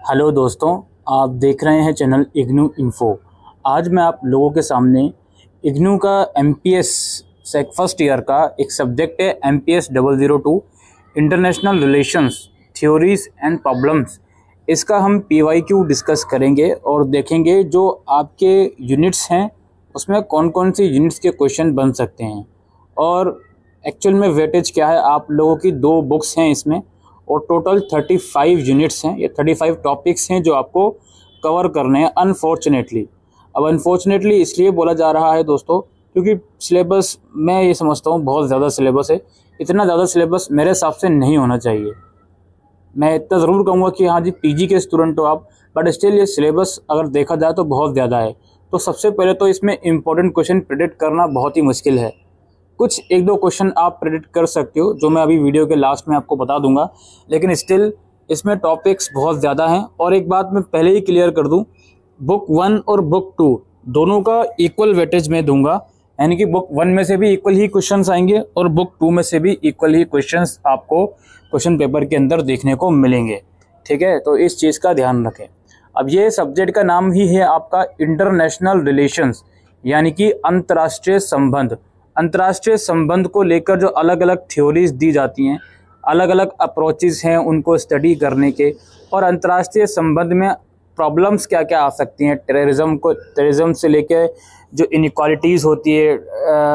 Hello दोस्तों, आप देख रहे हैं चैनल इग्नू इन्फो। आज मैं आप लोगों के सामने इग्नू का एमपीएस फर्स्ट ईयर का एक सब्जेक्ट है MPS 002 international relations theories and problems. इसका हम पीवाईक्यू डिस्कस करेंगे और देखेंगे जो आपके यूनिट्स हैं उसमें कौन कौन सी यूनिट्स के क्वेश्चन बन सकते हैं और एक्चुअल में वेटेज क्या है। आप लोगों की 2 बुक्स हैं इसमें और टोटल 35 यूनिट्स हैं। ये 35 टॉपिक्स हैं जो आपको कवर करने हैं अनफॉर्चुनेटली। अब अनफॉर्चुनेटली इसलिए बोला जा रहा है दोस्तों क्योंकि सिलेबस, मैं ये समझता हूँ बहुत ज़्यादा सिलेबस है। इतना ज़्यादा सिलेबस मेरे हिसाब से नहीं होना चाहिए। मैं इतना ज़रूर कहूँगा कि हाँ जी पीजी के स्टूडेंट हो आप, बट स्टिल ये सिलेबस अगर देखा जाए तो बहुत ज़्यादा है। तो सबसे पहले तो इसमें इम्पोर्टेंट क्वेश्चन प्रेडिक्ट करना बहुत ही मुश्किल है। कुछ 1-2 क्वेश्चन आप प्रेडिक्ट कर सकते हो जो मैं अभी वीडियो के लास्ट में आपको बता दूंगा, लेकिन स्टिल इसमें टॉपिक्स बहुत ज़्यादा हैं। और एक बात मैं पहले ही क्लियर कर दूं, बुक 1 और बुक 2 दोनों का इक्वल वेटेज मैं दूंगा, यानी कि बुक 1 में से भी इक्वल ही क्वेश्चंस आएंगे और बुक 2 में से भी इक्वल ही क्वेश्चंस आपको क्वेश्चन पेपर के अंदर देखने को मिलेंगे। ठीक है, तो इस चीज़ का ध्यान रखें। अब ये सब्जेक्ट का नाम ही है आपका इंटरनेशनल रिलेशंस, यानी कि अंतर्राष्ट्रीय संबंध। अंतर्राष्ट्रीय संबंध को लेकर जो अलग अलग थ्योरीज दी जाती हैं, अलग अलग अप्रोचेस हैं उनको स्टडी करने के, और अंतर्राष्ट्रीय संबंध में प्रॉब्लम्स क्या क्या आ सकती हैं। टेररिज्म से लेकर जो इनइक्वालिटीज़ होती है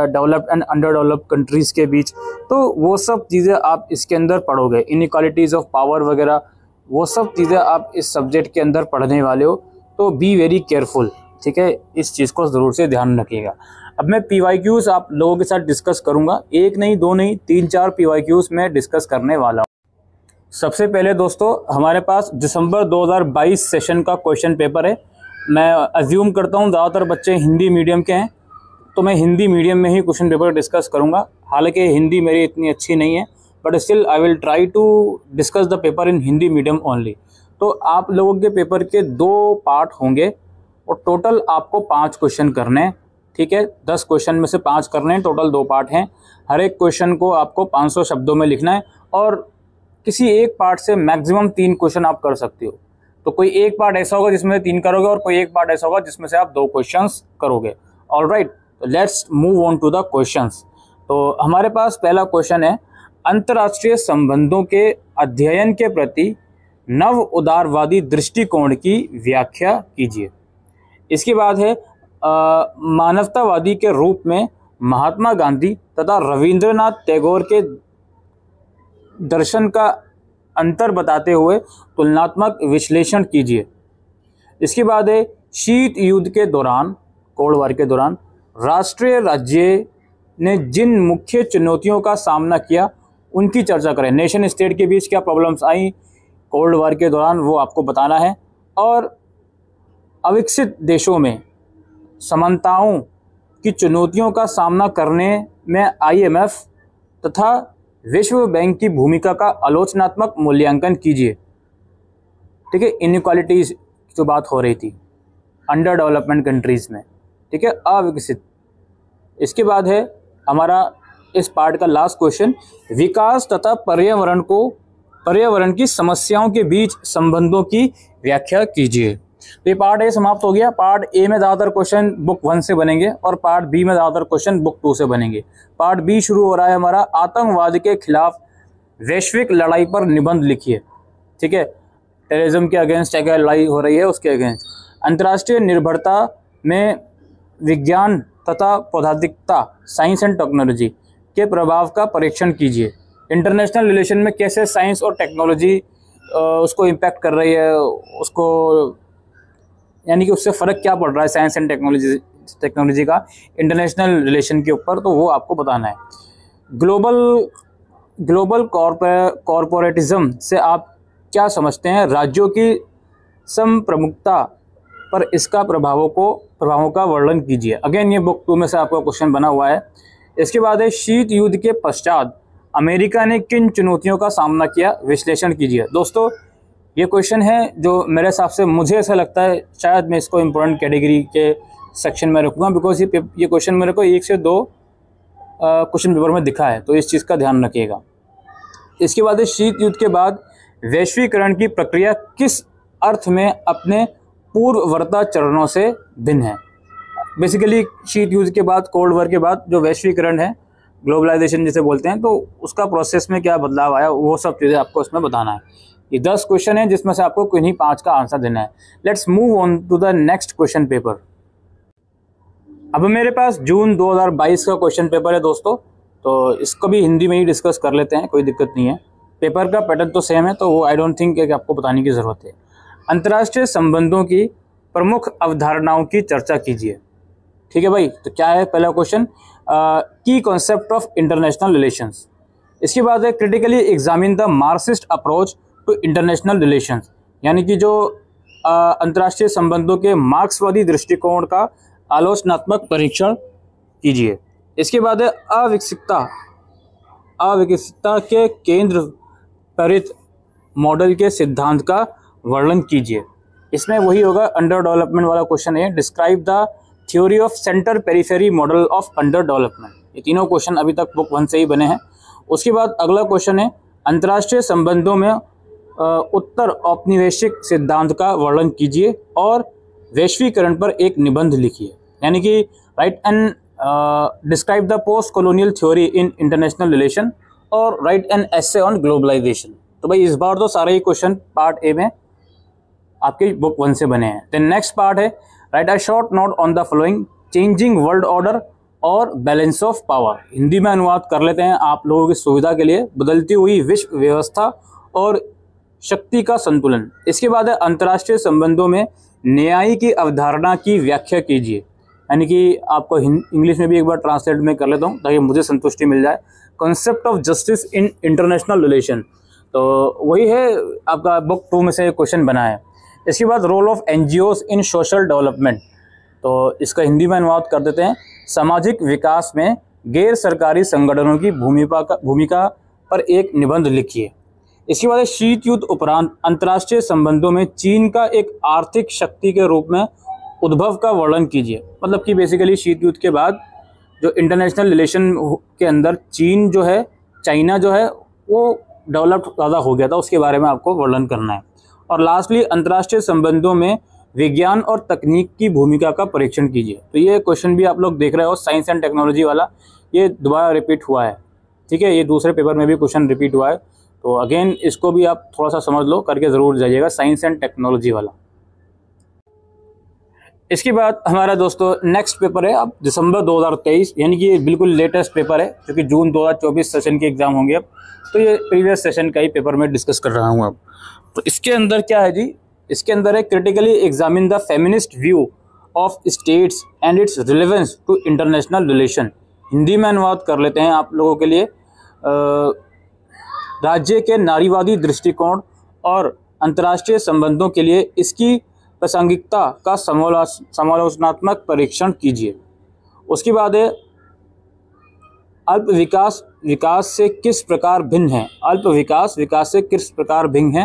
developed and under developed countries के बीच, तो वो सब चीज़ें आप इसके अंदर पढ़ोगे। इनइक्वालिटीज़ ऑफ पावर वगैरह वो सब चीज़ें आप इस सब्जेक्ट के अंदर पढ़ने वाले हो, तो बी वेरी केयरफुल। ठीक है, इस चीज़ को ज़रूर से ध्यान रखिएगा। अब मैं पीवाईक्यूज़ आप लोगों के साथ डिस्कस करूंगा, 1 नहीं 2 नहीं 3-4 पीवाईक्यूज़ मैं डिस्कस करने वाला हूं। सबसे पहले दोस्तों हमारे पास दिसंबर 2022 सेशन का क्वेश्चन पेपर है। मैं अज्यूम करता हूं ज़्यादातर बच्चे हिंदी मीडियम के हैं, तो मैं हिंदी मीडियम में ही क्वेश्चन पेपर डिस्कस करूँगा। हालाँकि हिंदी मेरी इतनी अच्छी नहीं है, but still I will try to discuss the paper in Hindi medium only. तो आप लोगों के पेपर के 2 पार्ट होंगे और टोटल आपको 5 क्वेश्चन करने हैं। ठीक है, 10 क्वेश्चन में से 5 करने हैं, टोटल 2 पार्ट हैं। हर एक क्वेश्चन को आपको 500 शब्दों में लिखना है और किसी एक पार्ट से मैक्सिमम 3 क्वेश्चन आप कर सकते हो। तो कोई एक पार्ट ऐसा होगा जिसमें 3 करोगे और कोई एक पार्ट ऐसा होगा जिसमें से आप 2 क्वेश्चंस करोगे। ऑलराइट, तो let's move on to the questions. तो हमारे पास पहला क्वेश्चन है, अंतर्राष्ट्रीय संबंधों के अध्ययन के प्रति नव उदारवादी दृष्टिकोण की व्याख्या कीजिए। इसके बाद है मानवतावादी के रूप में महात्मा गांधी तथा रविंद्रनाथ टैगोर के दर्शन का अंतर बताते हुए तुलनात्मक विश्लेषण कीजिए। इसके बाद है शीत युद्ध के दौरान, कोल्ड वॉर के दौरान राष्ट्रीय राज्य ने जिन मुख्य चुनौतियों का सामना किया उनकी चर्चा करें। नेशन स्टेट के बीच क्या प्रॉब्लम्स आई कोल्ड वॉर के दौरान वो आपको बताना है। और अविकसित देशों में समानताओं की चुनौतियों का सामना करने में आईएमएफ तथा विश्व बैंक की भूमिका का आलोचनात्मक मूल्यांकन कीजिए। ठीक है, इनइक्वालिटीज जो बात हो रही थी अंडर डेवलपमेंट कंट्रीज में, ठीक है, अविकसित। इसके बाद है हमारा इस पार्ट का लास्ट क्वेश्चन, विकास तथा पर्यावरण की समस्याओं के बीच संबंधों की व्याख्या कीजिए। तो ये पार्ट ए समाप्त हो गया। पार्ट ए में ज़्यादातर क्वेश्चन बुक 1 से बनेंगे और पार्ट बी में ज़्यादातर क्वेश्चन बुक 2 से बनेंगे। पार्ट बी शुरू हो रहा है हमारा, आतंकवाद के खिलाफ वैश्विक लड़ाई पर निबंध लिखिए। ठीक है, टेररिज्म के अगेंस्ट क्या क्या लड़ाई हो रही है उसके अगेंस्ट। अंतर्राष्ट्रीय निर्भरता में विज्ञान तथा प्रौद्योगिकता, साइंस एंड टेक्नोलॉजी के प्रभाव का परीक्षण कीजिए। इंटरनेशनल रिलेशन में कैसे साइंस और टेक्नोलॉजी उसको इम्पैक्ट कर रही है, उसको यानी कि उससे फ़र्क क्या पड़ रहा है साइंस एंड टेक्नोलॉजी का इंटरनेशनल रिलेशन के ऊपर, तो वो आपको बताना है। ग्लोबल कॉरपोरेटिज्म से आप क्या समझते हैं, राज्यों की संप्रमुखता पर इसका प्रभावों का वर्णन कीजिए। अगेन ये बुक 2 में से आपका क्वेश्चन बना हुआ है। इसके बाद है शीत युद्ध के पश्चात अमेरिका ने किन चुनौतियों का सामना किया, विश्लेषण कीजिए। दोस्तों ये क्वेश्चन है जो मेरे हिसाब से, मुझे ऐसा लगता है शायद मैं इसको इम्पोर्टेंट कैटेगरी के सेक्शन में रखूँगा, बिकॉज ये क्वेश्चन मेरे को 1 से 2 क्वेश्चन पेपर में दिखा है, तो इस चीज़ का ध्यान रखिएगा। इसके बाद शीत युद्ध के बाद वैश्वीकरण की प्रक्रिया किस अर्थ में अपने पूर्ववर्ती चरणों से भिन्न है। बेसिकली शीत युद्ध के बाद, कोल्ड वॉर के बाद जो वैश्वीकरण है, ग्लोबलाइजेशन जिसे बोलते हैं, तो उसका प्रोसेस में क्या बदलाव आया, वो सब चीज़ें आपको इसमें बताना है। ये 10 क्वेश्चन है जिसमें से आपको किन्हीं 5 का आंसर देना है। Let's move on to the next question paper. अब मेरे पास जून 2022 का क्वेश्चन पेपर है दोस्तों, तो इसको भी हिंदी में ही डिस्कस कर लेते हैं, कोई दिक्कत नहीं है। पेपर का पैटर्न तो सेम है, तो वो आई डोंट थिंक कि आपको बताने की ज़रूरत है। अंतर्राष्ट्रीय संबंधों की प्रमुख अवधारणाओं की चर्चा कीजिए। ठीक है भाई, तो क्या है पहला क्वेश्चन, की कॉन्सेप्ट ऑफ इंटरनेशनल रिलेशंस। इसके बाद है critically examine the Marxist approach to international relations, यानी कि जो अंतर्राष्ट्रीय संबंधों के मार्क्सवादी दृष्टिकोण का आलोचनात्मक परीक्षण कीजिए। इसके बाद है अविकसितता के केंद्र प्रेरित मॉडल के सिद्धांत का वर्णन कीजिए। इसमें वही होगा, अंडर डेवलपमेंट वाला क्वेश्चन है, describe the theory of centre periphery model of under development. ये तीनों क्वेश्चन अभी तक बुक 1 से ही बने हैं। उसके बाद अगला क्वेश्चन है, अंतर्राष्ट्रीय संबंधों में उत्तर औपनिवेशिक सिद्धांत का वर्णन कीजिए और वैश्वीकरण पर एक निबंध लिखिए। यानी कि write an describe the post colonial theory in international relation और write an essay on globalization. तो भाई इस बार तो सारे ही क्वेश्चन पार्ट ए में आपके बुक 1 से बने हैं। देन नेक्स्ट पार्ट है, right a short note on the following, changing world order और बैलेंस ऑफ पावर। हिंदी में अनुवाद कर लेते हैं आप लोगों की सुविधा के लिए, बदलती हुई विश्व व्यवस्था और शक्ति का संतुलन। इसके बाद है अंतर्राष्ट्रीय संबंधों में न्याय की अवधारणा की व्याख्या कीजिए। यानी कि आपको इंग्लिश में भी एक बार ट्रांसलेट में कर लेता हूँ ताकि मुझे संतुष्टि मिल जाए। Concept of justice in international relation, तो वही है आपका बुक 2 में से क्वेश्चन बना है। इसके बाद role of NGOs in social development, तो इसका हिंदी में अनुवाद कर देते हैं, सामाजिक विकास में गैर सरकारी संगठनों की भूमिका पर एक निबंध लिखिए। इसके बाद शीत युद्ध उपरांत अंतर्राष्ट्रीय संबंधों में चीन का एक आर्थिक शक्ति के रूप में उद्भव का वर्णन कीजिए। मतलब कि बेसिकली शीत युद्ध के बाद जो इंटरनेशनल रिलेशन के अंदर चीन जो है, चाइना जो है, वो डेवलप्ड ज़्यादा हो गया था, उसके बारे में आपको वर्णन करना है। और लास्टली अंतर्राष्ट्रीय संबंधों में विज्ञान और तकनीक की भूमिका का परीक्षण कीजिए। तो ये क्वेश्चन भी आप लोग देख रहे हो, साइंस एंड टेक्नोलॉजी वाला, ये दोबारा रिपीट हुआ है। ठीक है, ये दूसरे पेपर में भी क्वेश्चन रिपीट हुआ है, तो अगेन इसको भी आप थोड़ा सा समझ लो, करके ज़रूर जाइएगा, साइंस एंड टेक्नोलॉजी वाला। इसके बाद हमारा दोस्तों नेक्स्ट पेपर है अब दिसंबर 2023, यानी कि ये बिल्कुल लेटेस्ट पेपर है, क्योंकि जून 2024 सेशन के एग्जाम होंगे अब, तो ये प्रीवियस सेशन का ही पेपर में डिस्कस कर रहा हूँ अब। तो इसके अंदर क्या है जी, इसके अंदर है critically examine the feminist view of states and its relevance to international relation. Hindi में अनुवाद कर लेते हैं आप लोगों के लिए, राज्य के नारीवादी दृष्टिकोण और अंतर्राष्ट्रीय संबंधों के लिए इसकी प्रासंगिकता का समालोचनात्मक परीक्षण कीजिए। उसके बाद है अल्प विकास से किस प्रकार भिन्न है। अल्प विकास से किस प्रकार भिन्न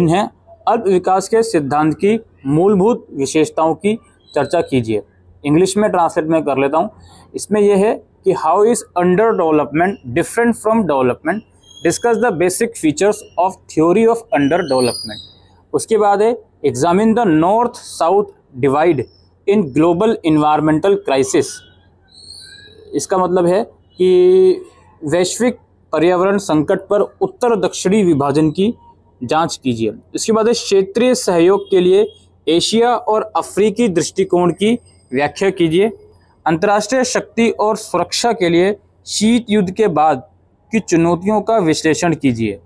है। अल्प विकास के सिद्धांत की मूलभूत विशेषताओं की चर्चा कीजिए। इंग्लिश में ट्रांसलेट में कर लेता हूँ। इसमें यह है कि how is under development different from development, discuss the basic features of theory of under development. उसके बाद है examine the north south divide in global environmental crisis. इसका मतलब है कि वैश्विक पर्यावरण संकट पर उत्तर दक्षिणी विभाजन की जांच कीजिए। इसके बाद है क्षेत्रीय सहयोग के लिए एशिया और अफ्रीकी दृष्टिकोण की व्याख्या कीजिए। अंतर्राष्ट्रीय शक्ति और सुरक्षा के लिए शीत युद्ध के बाद की चुनौतियों का विश्लेषण कीजिए।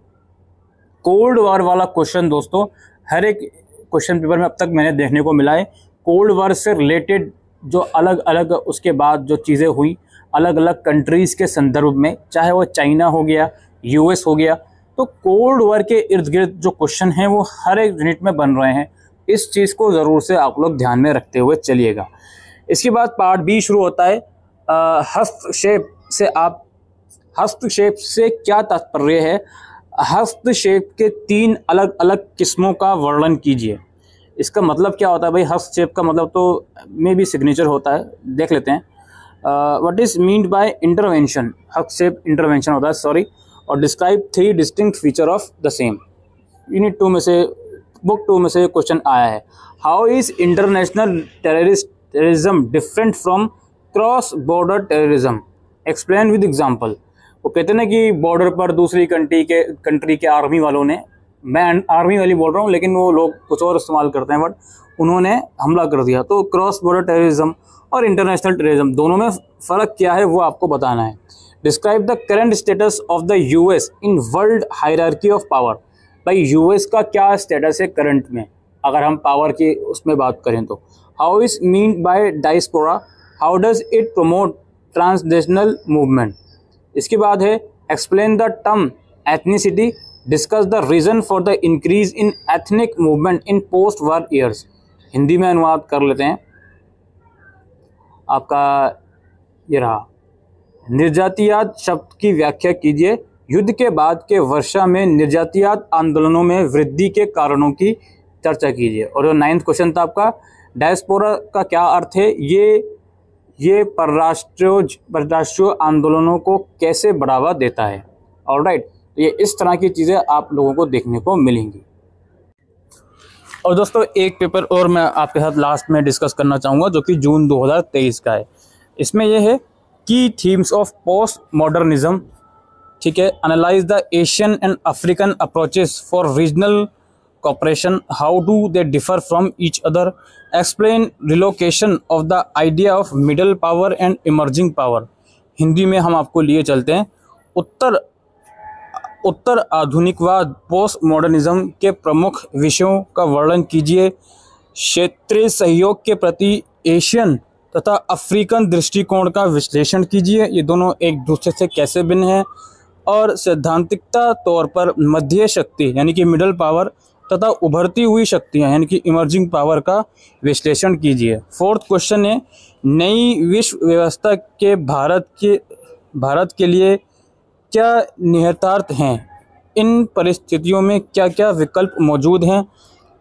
कोल्ड वॉर वाला क्वेश्चन दोस्तों हर एक क्वेश्चन पेपर में अब तक मैंने देखने को मिला है। कोल्ड वॉर से रिलेटेड जो अलग अलग उसके बाद जो चीज़ें हुई अलग अलग कंट्रीज़ के संदर्भ में, चाहे वो चाइना हो गया, यूएस हो गया, तो कोल्ड वॉर के इर्द गिर्द जो क्वेश्चन हैं वो हर एक यूनिट में बन रहे हैं। इस चीज़ को ज़रूर से आप लोग ध्यान में रखते हुए चलिएगा। इसके बाद पार्ट बी शुरू होता है, हस्तक्षेप से क्या तात्पर्य है। हस्तक्षेप के 3 अलग अलग किस्मों का वर्णन कीजिए। इसका मतलब क्या होता है भाई, हस्तक्षेप का मतलब तो में भी सिग्नेचर होता है, देख लेते हैं। What is meant by intervention, हस्तक्षेप इंटरवेंशन होता है, सॉरी। और describe 3 distinct feature of the same. Unit 2 में से बुक 2 में से क्वेश्चन आया है। How is international terrorism different from cross border terrorism, explain with example. वो कहते हैं ना कि बॉर्डर पर दूसरी कंट्री के आर्मी वालों ने, मैं आर्मी वाली बोल रहा हूँ लेकिन वो लोग कुछ और इस्तेमाल करते हैं, बट उन्होंने हमला कर दिया। तो क्रॉस बॉर्डर टेररिज्म और इंटरनेशनल टेररिज्म दोनों में फ़र्क क्या है वो आपको बताना है। Describe the current status of the US in world hierarchy of power. भाई यूएस का क्या स्टेटस है करंट में, अगर हम पावर की उसमें बात करें तो। How is mean by diaspora, how does it promote transnational movement. इसके बाद है explain the term ethnicity, discuss the reason for the increase in ethnic movement in post war years. Hindi में अनुवाद कर लेते हैं आपका, ये रहा। निर्जातियात शब्द की व्याख्या कीजिए। युद्ध के बाद के वर्षा में निर्जातियात आंदोलनों में वृद्धि के कारणों की चर्चा कीजिए। और जो 9th क्वेश्चन था आपका, डायस्पोरा का क्या अर्थ है, ये परराष्ट्रीय आंदोलनों को कैसे बढ़ावा देता है। ऑलराइट, तो ये इस तरह की चीज़ें आप लोगों को देखने को मिलेंगी। और दोस्तों एक पेपर और मैं आपके साथ लास्ट में डिस्कस करना चाहूँगा जो कि जून 2023 का है। इसमें यह है की थीम्स ऑफ पोस्ट मॉडर्निज्म, ठीक है। Analyse the Asian and African approaches for regional cooperation, how do they differ from each other, explain relocation of the idea of middle power and emerging power। Hindi में हम आपको लिए चलते हैं। उत्तर आधुनिकवाद post modernism के प्रमुख विषयों का वर्णन कीजिए। क्षेत्रीय सहयोग के प्रति एशियन तथा अफ्रीकन दृष्टिकोण का विश्लेषण कीजिए, ये दोनों एक दूसरे से कैसे भिन्न हैं। और सैद्धांतिकता तौर पर मध्य शक्ति यानी कि मिडल पावर तथा उभरती हुई शक्तियां यानी कि इमर्जिंग पावर का विश्लेषण कीजिए। 4th क्वेश्चन है नई विश्व व्यवस्था के भारत के लिए क्या निहितार्थ हैं, इन परिस्थितियों में क्या क्या विकल्प मौजूद हैं।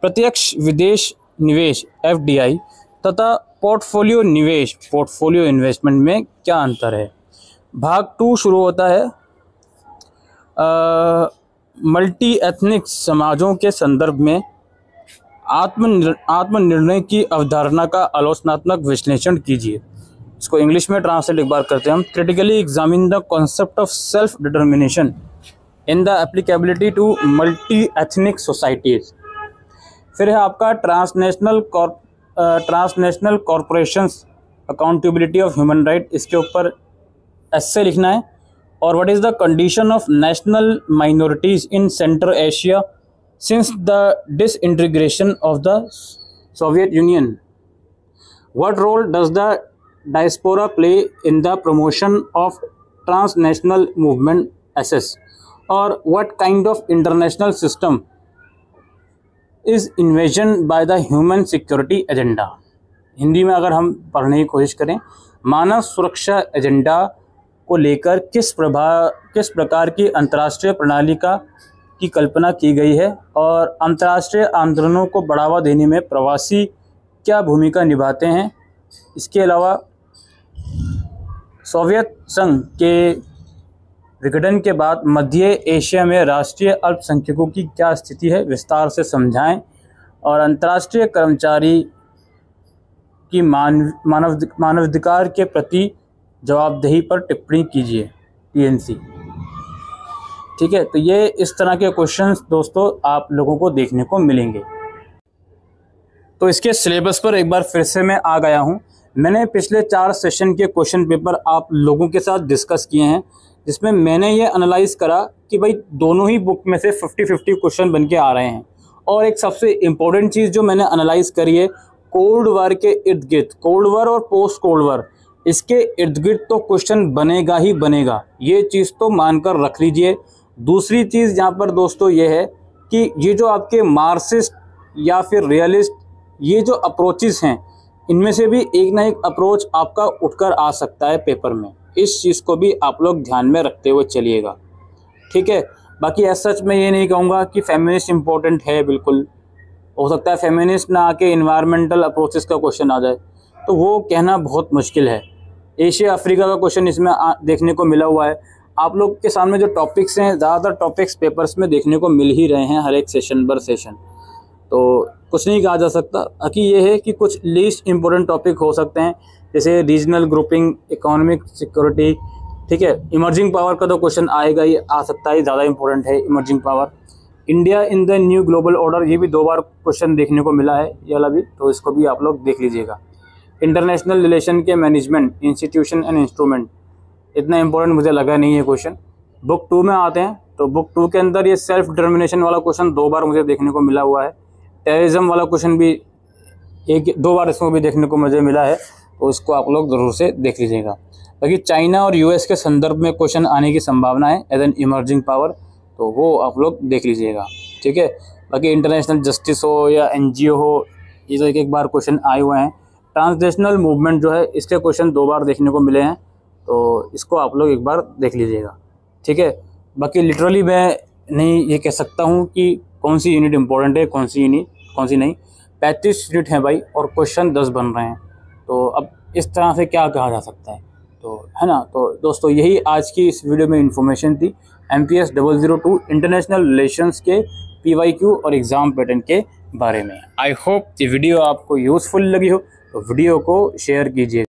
प्रत्यक्ष विदेश निवेश FDI तथा पोर्टफोलियो निवेश पोर्टफोलियो इन्वेस्टमेंट में क्या अंतर है। भाग 2 शुरू होता है मल्टी एथनिक समाजों के संदर्भ में आत्मनिर्णय की अवधारणा का आलोचनात्मक विश्लेषण कीजिए। इसको इंग्लिश में ट्रांसलेट एक बार करते हैं हम। Critically examine the concept of self determination in the applicability to multi ethnic societies. फिर है आपका transnational corporations accountability of human right, इसके ऊपर एस्से लिखना है। और what is the condition of national minorities in central Asia since the disintegration of the Soviet Union. What role does the diaspora play in the promotion of transnational movement essays. और what kind of international system is invasion by the human security agenda. Hindi में अगर हम पढ़ने की कोशिश करें, मानव सुरक्षा agenda को लेकर किस प्रकार की अंतर्राष्ट्रीय प्रणाली की कल्पना की गई है। और अंतर्राष्ट्रीय आंदोलनों को बढ़ावा देने में प्रवासी क्या भूमिका निभाते हैं। इसके अलावा सोवियत संघ के विघटन के बाद मध्य एशिया में राष्ट्रीय अल्पसंख्यकों की क्या स्थिति है, विस्तार से समझाएं। और अंतर्राष्ट्रीय कर्मचारी की मानवाधिकार के प्रति जवाबदेही पर टिप्पणी कीजिए, TNC। ठीक है, तो ये इस तरह के क्वेश्चंस दोस्तों आप लोगों को देखने को मिलेंगे। तो इसके सिलेबस पर एक बार फिर से मैं आ गया हूँ। मैंने पिछले 4 सेशन के क्वेश्चन पेपर आप लोगों के साथ डिस्कस किए हैं, जिसमें मैंने ये एनालाइज करा कि भाई दोनों ही बुक में से 50-50 क्वेश्चन बन के आ रहे हैं। और एक सबसे इम्पोर्टेंट चीज़ जो मैंने एनालाइज करी है, कोल्ड वार के इर्द गिर्द, कोल्ड वार और पोस्ट कोल्ड वार, इसके इर्द गिर्द तो क्वेश्चन बनेगा ही बनेगा, ये चीज़ तो मानकर रख लीजिए। दूसरी चीज़ यहाँ पर दोस्तों ये है कि ये जो आपके मार्क्सिस्ट या फिर रियलिस्ट ये जो अप्रोचेस हैं, इनमें से भी एक ना एक अप्रोच आपका उठकर आ सकता है पेपर में। इस चीज़ को भी आप लोग ध्यान में रखते हुए चलिएगा, ठीक है। बाकी एज सच मैं ये नहीं कहूँगा कि फेमिनिस्ट इम्पोर्टेंट है, बिल्कुल हो सकता है फेमिनिस्ट ना आके इन्वायरमेंटल अप्रोचेस का क्वेश्चन आ जाए, तो वो कहना बहुत मुश्किल है। एशिया अफ्रीका का क्वेश्चन इसमें देखने को मिला हुआ है। आप लोग के सामने जो टॉपिक्स हैं, ज़्यादातर टॉपिक्स पेपर्स में देखने को मिल ही रहे हैं हर एक सेशन बर सेशन। तो कुछ नहीं कहा जा सकता। बाकी ये है कि कुछ लीस्ट इम्पोर्टेंट टॉपिक हो सकते हैं, जैसे रीजनल ग्रुपिंग, इकोनॉमिक सिक्योरिटी, ठीक है। इमर्जिंग पावर का तो क्वेश्चन आएगा ही, आ सकता है, ज़्यादा इंपॉर्टेंट है emerging power. India in the new global order, ये भी 2 बार क्वेश्चन देखने को मिला है ये वाला भी, तो इसको भी आप लोग देख लीजिएगा। इंटरनेशनल रिलेशन के मैनेजमेंट, इंस्टीट्यूशन एंड इंस्ट्रूमेंट, इतना इंपॉर्टेंट मुझे लगा नहीं है क्वेश्चन। बुक 2 में आते हैं, तो बुक 2 के अंदर ये सेल्फ डिटर्मिनेशन वाला क्वेश्चन 2 बार मुझे देखने को मिला हुआ है। टेररिज्म वाला क्वेश्चन भी 1-2 बार इसको भी देखने को मुझे मिला है, तो इसको आप लोग ज़रूर से देख लीजिएगा। बाकी चाइना और यूएस के संदर्भ में क्वेश्चन आने की संभावना है एज एन इमर्जिंग पावर, तो वो आप लोग देख लीजिएगा, ठीक है। बाकी इंटरनेशनल जस्टिस हो या एनजीओ हो, ये तो एक बार क्वेश्चन आए हुए हैं। ट्रांसनेशनल मूवमेंट जो है, इसके क्वेश्चन 2 बार देखने को मिले हैं, तो इसको आप लोग एक बार देख लीजिएगा, ठीक है। बाकी लिटरली मैं नहीं ये कह सकता हूँ कि कौन सी यूनिट इंपॉर्टेंट है, कौन सी नहीं। 35 यूनिट हैं भाई, और क्वेश्चन 10 बन रहे हैं, तो अब इस तरह से क्या कहा जा सकता है, तो है ना। तो दोस्तों, यही आज की इस वीडियो में इन्फॉर्मेशन थी MPS 002 इंटरनेशनल रिलेशंस के PYQ और एग्ज़ाम पैटर्न के बारे में। आई होप ये वीडियो आपको यूज़फुल लगी हो, तो वीडियो को शेयर कीजिएगा।